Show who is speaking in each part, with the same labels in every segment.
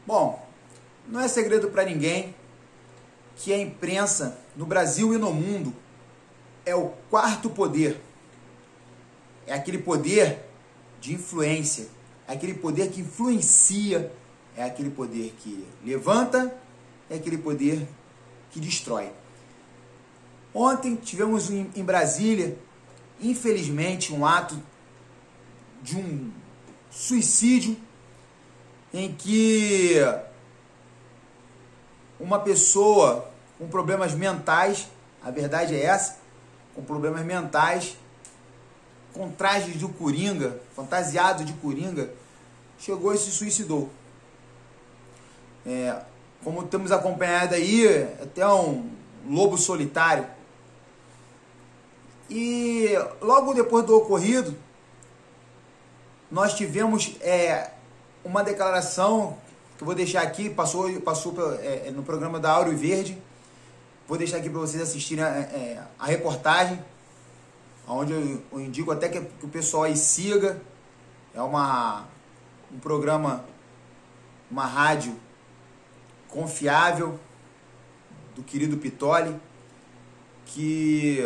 Speaker 1: Bom, não é segredo para ninguém que a imprensa no Brasil e no mundo é o quarto poder. É aquele poder de influência, é aquele poder que influencia, é aquele poder que levanta, é aquele poder que destrói. Ontem tivemos em Brasília, infelizmente, um ato de um suicídio em que uma pessoa com problemas mentais, a verdade é essa, com problemas mentais, com trajes do Coringa, fantasiado de Coringa, chegou e se suicidou. Como temos acompanhado aí, até um lobo solitário. E logo depois do ocorrido, nós tivemos uma declaração que eu vou deixar aqui, passou no programa da Áureo Verde. Vou deixar aqui para vocês assistirem a reportagem, onde eu indico até que o pessoal aí siga. É um programa, uma rádio confiável do querido Pitoli, que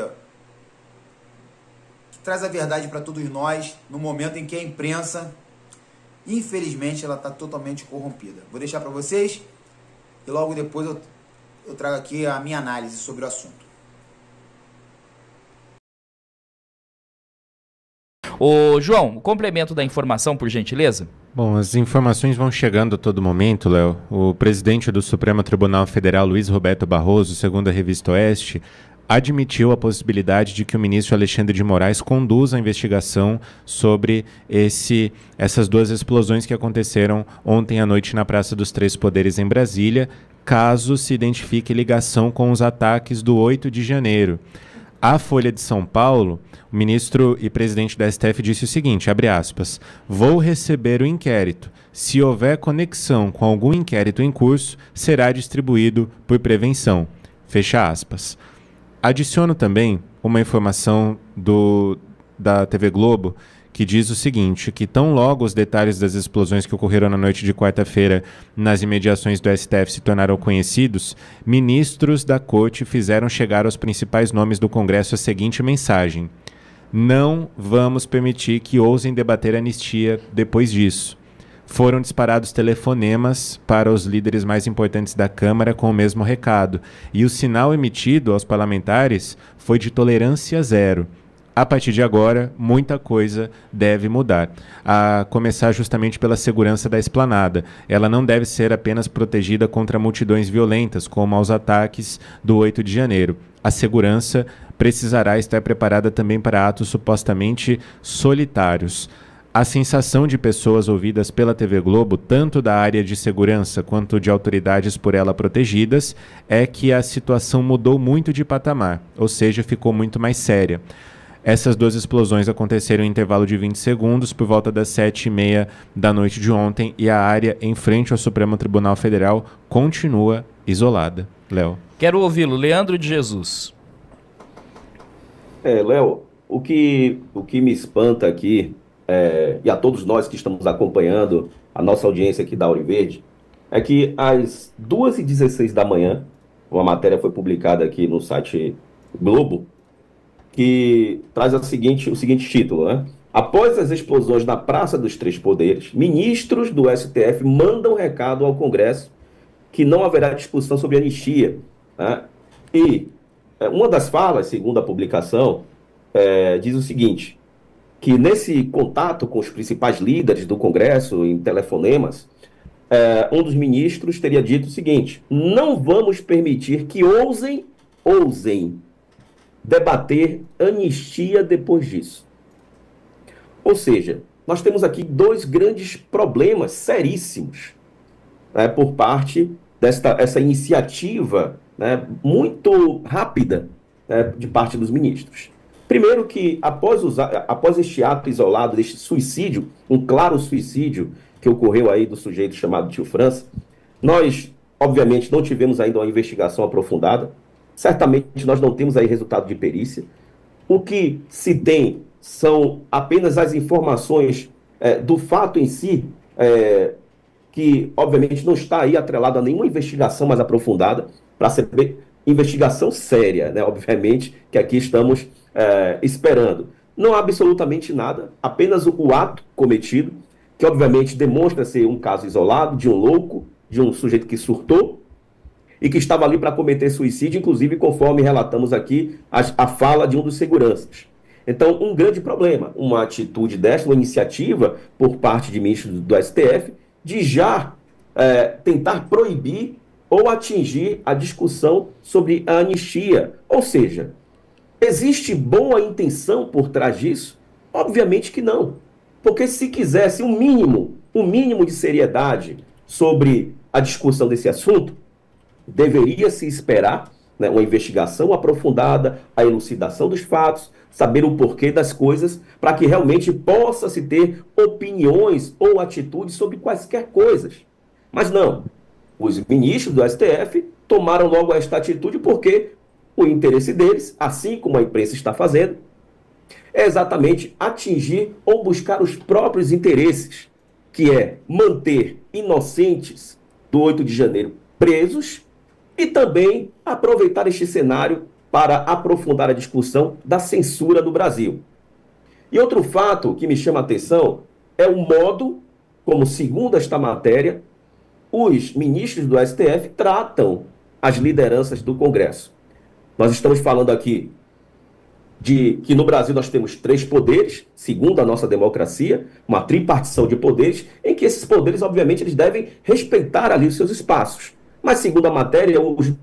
Speaker 1: traz a verdade para todos nós no momento em que a imprensa, infelizmente, ela está totalmente corrompida. Vou deixar para vocês e logo depois eu trago aqui a minha análise sobre o assunto.
Speaker 2: Ô, João, complemento da informação, por gentileza.
Speaker 3: Bom, as informações vão chegando a todo momento, Léo. O presidente do Supremo Tribunal Federal, Luiz Roberto Barroso, segundo a Revista Oeste, admitiu a possibilidade de que o ministro Alexandre de Moraes conduza a investigação sobre essas duas explosões que aconteceram ontem à noite na Praça dos Três Poderes em Brasília, caso se identifique ligação com os ataques do 8 de janeiro. A Folha de São Paulo, o ministro e presidente da STF disse o seguinte, abre aspas, vou receber o inquérito. Se houver conexão com algum inquérito em curso, será distribuído por prevenção. Fecha aspas. Adiciono também uma informação da TV Globo que diz o seguinte, que tão logo os detalhes das explosões que ocorreram na noite de quarta-feira nas imediações do STF se tornaram conhecidos, ministros da Corte fizeram chegar aos principais nomes do Congresso a seguinte mensagem: não vamos permitir que ousem debater anistia depois disso. Foram disparados telefonemas para os líderes mais importantes da Câmara com o mesmo recado, e o sinal emitido aos parlamentares foi de tolerância zero. A partir de agora, muita coisa deve mudar, a começar justamente pela segurança da esplanada. Ela não deve ser apenas protegida contra multidões violentas, como aos ataques do 8 de janeiro. A segurança precisará estar preparada também para atos supostamente solitários. A sensação de pessoas ouvidas pela TV Globo, tanto da área de segurança quanto de autoridades por ela protegidas, é que a situação mudou muito de patamar, ou seja, ficou muito mais séria. Essas duas explosões aconteceram em intervalo de 20 segundos por volta das 7h30 da noite de ontem e a área em frente ao Supremo Tribunal Federal continua isolada. Léo.
Speaker 2: Quero ouvi-lo. Leandro de Jesus.
Speaker 4: Léo, o que me espanta aqui, e a todos nós que estamos acompanhando a nossa audiência aqui da Áureo Verde, é que às 2h16 da manhã, uma matéria foi publicada aqui no site Globo, que traz o seguinte título, né? Após as explosões na Praça dos Três Poderes, ministros do STF mandam recado ao Congresso que não haverá discussão sobre anistia, né? E uma das falas, segundo a publicação, diz o seguinte, que nesse contato com os principais líderes do Congresso, em telefonemas, um dos ministros teria dito o seguinte: não vamos permitir que ousem debater anistia depois disso. Ou seja, nós temos aqui dois grandes problemas seríssimos, né, por parte dessa iniciativa, né, muito rápida, né, de parte dos ministros. Primeiro que, após este ato isolado, deste suicídio, um claro suicídio que ocorreu aí do sujeito chamado Tio França, nós, obviamente, não tivemos ainda uma investigação aprofundada. Certamente nós não temos aí resultado de perícia. O que se tem são apenas as informações do fato em si, que, obviamente, não está aí atrelado a nenhuma investigação mais aprofundada, para saber, investigação séria, né? Obviamente, que aqui estamos esperando. Não há absolutamente nada, apenas o ato cometido, que obviamente demonstra ser um caso isolado, de um louco, de um sujeito que surtou, e que estava ali para cometer suicídio, inclusive conforme relatamos aqui a fala de um dos seguranças. Então, um grande problema, uma atitude desta, uma iniciativa por parte de ministros do STF, de já tentar proibir ou atingir a discussão sobre a anistia. Ou seja, existe boa intenção por trás disso? Obviamente que não. Porque se quisesse um mínimo de seriedade sobre a discussão desse assunto, deveria se esperar, né, uma investigação aprofundada, a elucidação dos fatos, saber o porquê das coisas, para que realmente possa se ter opiniões ou atitudes sobre quaisquer coisas. Mas não, os ministros do STF tomaram logo esta atitude porque o interesse deles, assim como a imprensa está fazendo, é exatamente atingir ou buscar os próprios interesses, que é manter inocentes do 8 de janeiro presos e também aproveitar este cenário para aprofundar a discussão da censura no Brasil. E outro fato que me chama a atenção é o modo como, segundo esta matéria, os ministros do STF tratam as lideranças do Congresso. Nós estamos falando aqui de que no Brasil nós temos 3 poderes, segundo a nossa democracia, uma tripartição de poderes, em que esses poderes, obviamente, eles devem respeitar ali os seus espaços. Mas, segundo a matéria, os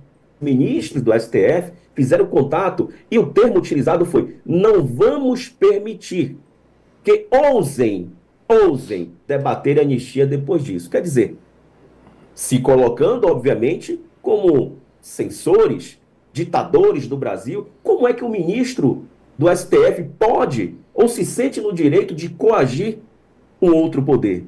Speaker 4: ministros do STF fizeram contato e o termo utilizado foi: não vamos permitir que ousem debater a anistia depois disso. Quer dizer, se colocando, obviamente, como censores, ditadores do Brasil, como é que o ministro do STF pode ou se sente no direito de coagir um outro poder?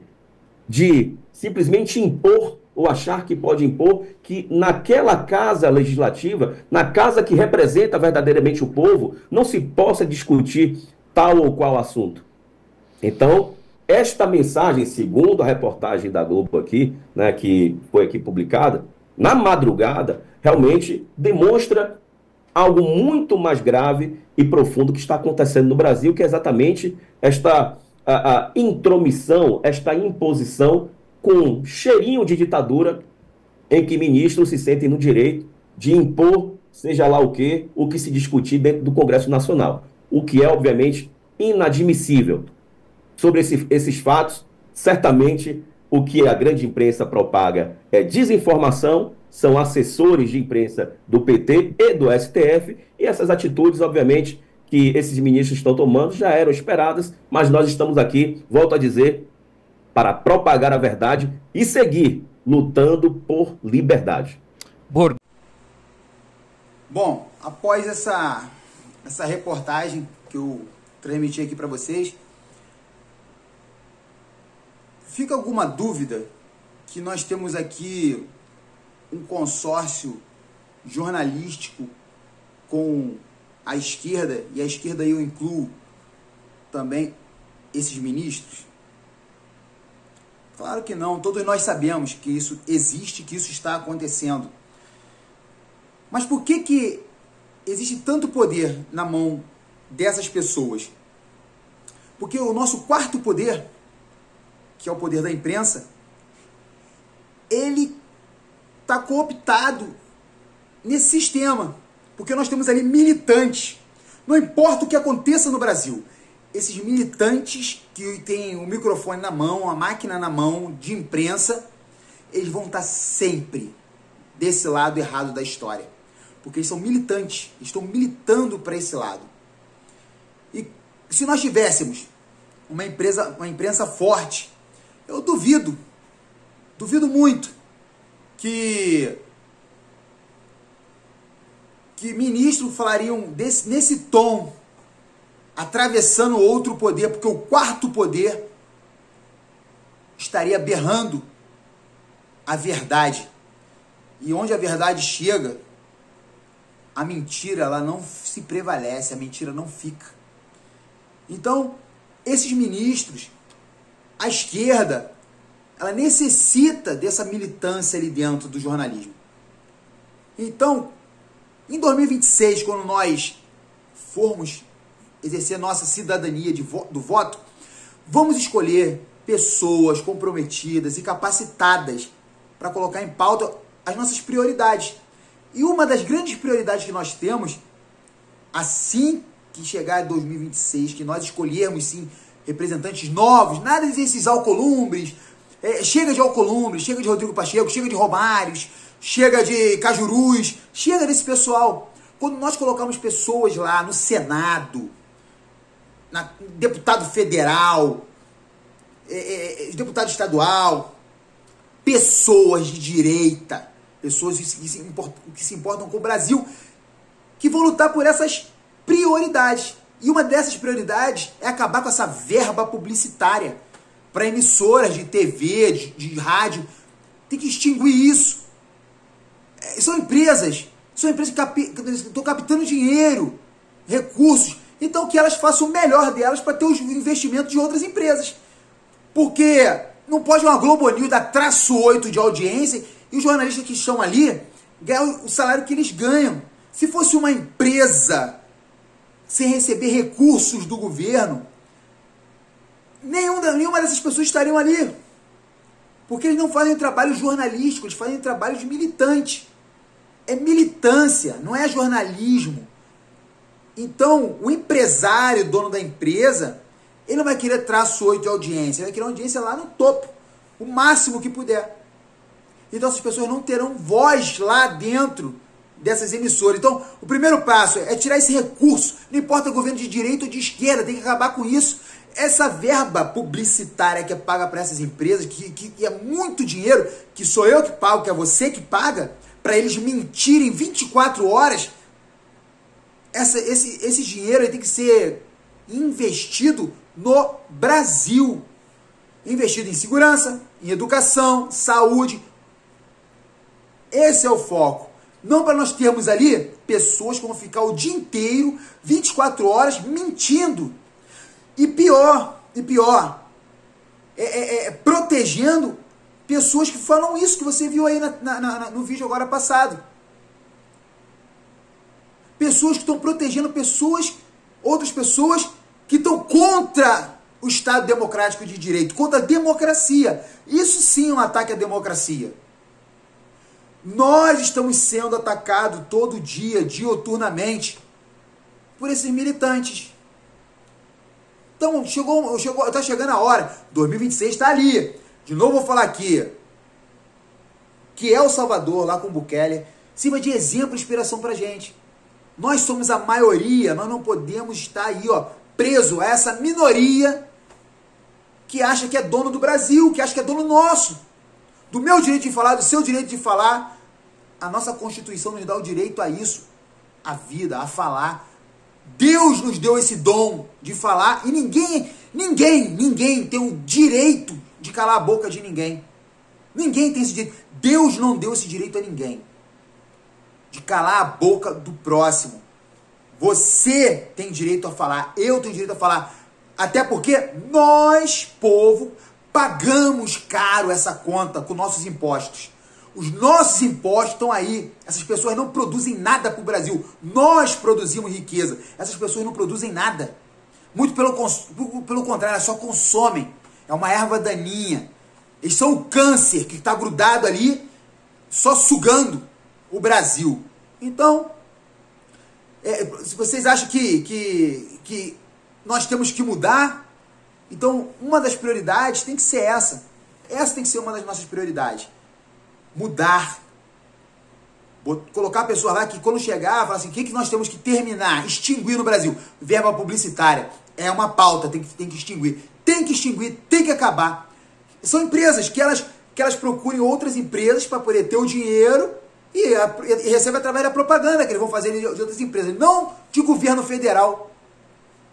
Speaker 4: De simplesmente impor ou achar que pode impor que naquela casa legislativa, na casa que representa verdadeiramente o povo, não se possa discutir tal ou qual assunto. Então, esta mensagem, segundo a reportagem da Globo aqui, né, que foi aqui publicada, na madrugada, realmente demonstra algo muito mais grave e profundo que está acontecendo no Brasil, que é exatamente esta a intromissão, esta imposição com cheirinho de ditadura, em que ministros se sentem no direito de impor, seja lá o que se discutir dentro do Congresso Nacional. O que é, obviamente, inadmissível. Sobre esses fatos, certamente o que a grande imprensa propaga é desinformação, são assessores de imprensa do PT e do STF, e essas atitudes, obviamente, que esses ministros estão tomando já eram esperadas, mas nós estamos aqui, volto a dizer, para propagar a verdade e seguir lutando por liberdade.
Speaker 1: Bom, após essa reportagem que eu transmiti aqui para vocês, fica alguma dúvida que nós temos aqui um consórcio jornalístico com a esquerda, e a esquerda eu incluo também esses ministros? Claro que não, todos nós sabemos que isso existe, que isso está acontecendo. Mas por que existe tanto poder na mão dessas pessoas? Porque o nosso quarto poder, que é o poder da imprensa, ele está cooptado nesse sistema. Porque nós temos ali militantes. Não importa o que aconteça no Brasil, esses militantes que têm o microfone na mão, a máquina na mão de imprensa, eles vão estar sempre desse lado errado da história. Porque eles são militantes, estão militando para esse lado. E se nós tivéssemos uma imprensa forte, eu duvido muito que ministros falariam nesse tom, atravessando outro poder, porque o quarto poder estaria berrando a verdade. E onde a verdade chega, a mentira ela não se prevalece, a mentira não fica. Então, esses ministros, a esquerda, ela necessita dessa militância ali dentro do jornalismo. Então, em 2026, quando nós formos exercer nossa cidadania do voto, vamos escolher pessoas comprometidas e capacitadas para colocar em pauta as nossas prioridades. E uma das grandes prioridades que nós temos, assim que chegar em 2026, que nós escolhermos, sim, representantes novos, nada desses alcolumbres, chega de alcolumbres, chega de Rodrigo Pacheco, chega de Romários, chega de Cajurus, chega desse pessoal. Quando nós colocamos pessoas lá no Senado, deputado federal, deputado estadual, pessoas de direita, pessoas que se importam com o Brasil, que vão lutar por essas prioridades. E uma dessas prioridades é acabar com essa verba publicitária para emissoras de TV, de rádio. Tem que extinguir isso. São empresas que estão captando dinheiro, recursos. Então que elas façam o melhor delas para ter os investimentos de outras empresas. Porque não pode uma Globo News dar /8 de audiência e os jornalistas que estão ali ganham o salário que eles ganham. Se fosse uma empresa sem receber recursos do governo, nenhuma dessas pessoas estariam ali. Porque eles não fazem trabalho jornalístico, eles fazem trabalho de militante. É militância, não é jornalismo. Então, o empresário, dono da empresa, ele não vai querer /8 de audiência, ele vai querer uma audiência lá no topo, o máximo que puder. Então, essas pessoas não terão voz lá dentro dessas emissoras. Então, o primeiro passo é tirar esse recurso. Não importa governo de direita ou de esquerda, tem que acabar com isso. Essa verba publicitária que é paga para essas empresas, que é muito dinheiro, que sou eu que pago, que é você que paga, para eles mentirem 24 horas, esse dinheiro aí tem que ser investido no Brasil. Investido em segurança, em educação, saúde. Esse é o foco. Não para nós termos ali pessoas que vão ficar o dia inteiro, 24 horas, mentindo. E pior, protegendo pessoas que falam isso que você viu aí no vídeo agora passado. Pessoas que estão protegendo outras pessoas que estão contra o Estado democrático de direito, contra a democracia. Isso sim é um ataque à democracia. Nós estamos sendo atacados todo dia, dioturnamente, por esses militantes. Então, está chegando a hora. 2026 está ali. De novo vou falar aqui. Que é o Salvador, lá com o Bukele, sirva de exemplo e inspiração pra gente. Nós somos a maioria, nós não podemos estar aí, preso a essa minoria que acha que é dono do Brasil, que acha que é dono nosso. Do meu direito de falar, do seu direito de falar. A nossa Constituição nos dá o direito a isso, a vida, a falar. Deus nos deu esse dom de falar e ninguém tem o direito de calar a boca de ninguém. Ninguém tem esse direito. Deus não deu esse direito a ninguém. De calar a boca do próximo. Você tem direito a falar, eu tenho direito a falar. Até porque nós, povo, pagamos caro essa conta com nossos impostos. Os nossos impostos estão aí. Essas pessoas não produzem nada para o Brasil. Nós produzimos riqueza. Essas pessoas não produzem nada. Muito pelo contrário, elas só consomem. É uma erva daninha. Eles são o câncer que está grudado ali, só sugando o Brasil. Então, se vocês acham que nós temos que mudar, então uma das prioridades tem que ser essa. Essa tem que ser uma das nossas prioridades. Mudar. Colocar a pessoa lá que quando chegar, falar assim, o que nós temos que terminar, extinguir no Brasil? Verba publicitária. É uma pauta, tem que extinguir. Tem que extinguir, tem que acabar. São empresas que elas procurem outras empresas para poder ter o dinheiro e recebem através da propaganda que eles vão fazer de outras empresas. Não de governo federal.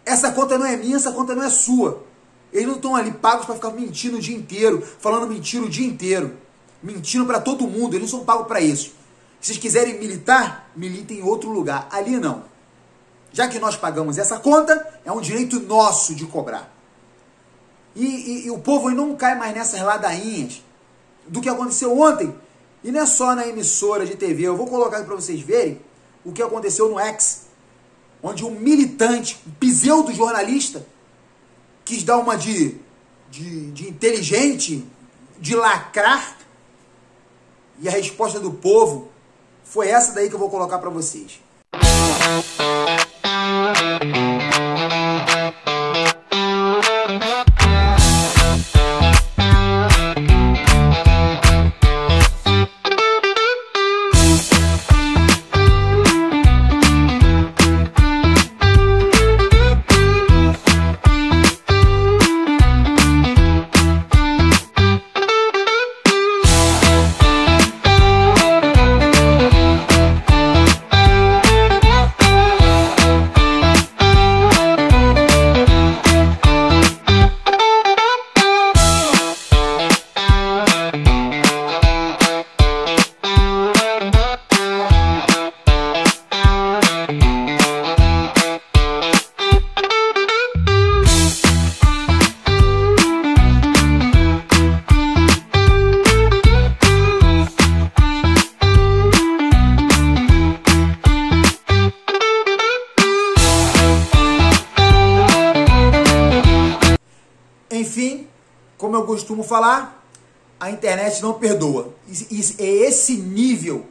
Speaker 1: Essa conta não é minha, essa conta não é sua. Eles não estão ali pagos para ficar mentindo o dia inteiro, falando mentira o dia inteiro. Mentindo para todo mundo, eles não são pagos para isso. Se vocês quiserem militar, militem em outro lugar. Ali não. Já que nós pagamos essa conta, é um direito nosso de cobrar. E o povo não cai mais nessas ladainhas do que aconteceu ontem. E não é só na emissora de TV. Eu vou colocar aqui para vocês verem o que aconteceu no X, onde um militante, um pseudo-jornalista, quis dar uma de inteligente, de lacrar, e a resposta do povo foi essa daí que eu vou colocar para vocês. Enfim, como eu costumo falar, a internet não perdoa. É esse nível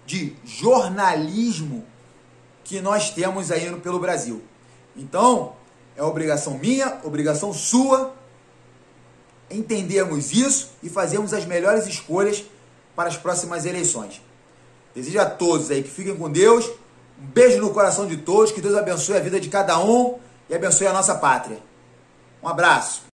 Speaker 1: de jornalismo que nós temos aí pelo Brasil. Então, é obrigação minha, obrigação sua, entendermos isso e fazermos as melhores escolhas para as próximas eleições. Desejo a todos aí que fiquem com Deus. Um beijo no coração de todos, que Deus abençoe a vida de cada um e abençoe a nossa pátria. Um abraço.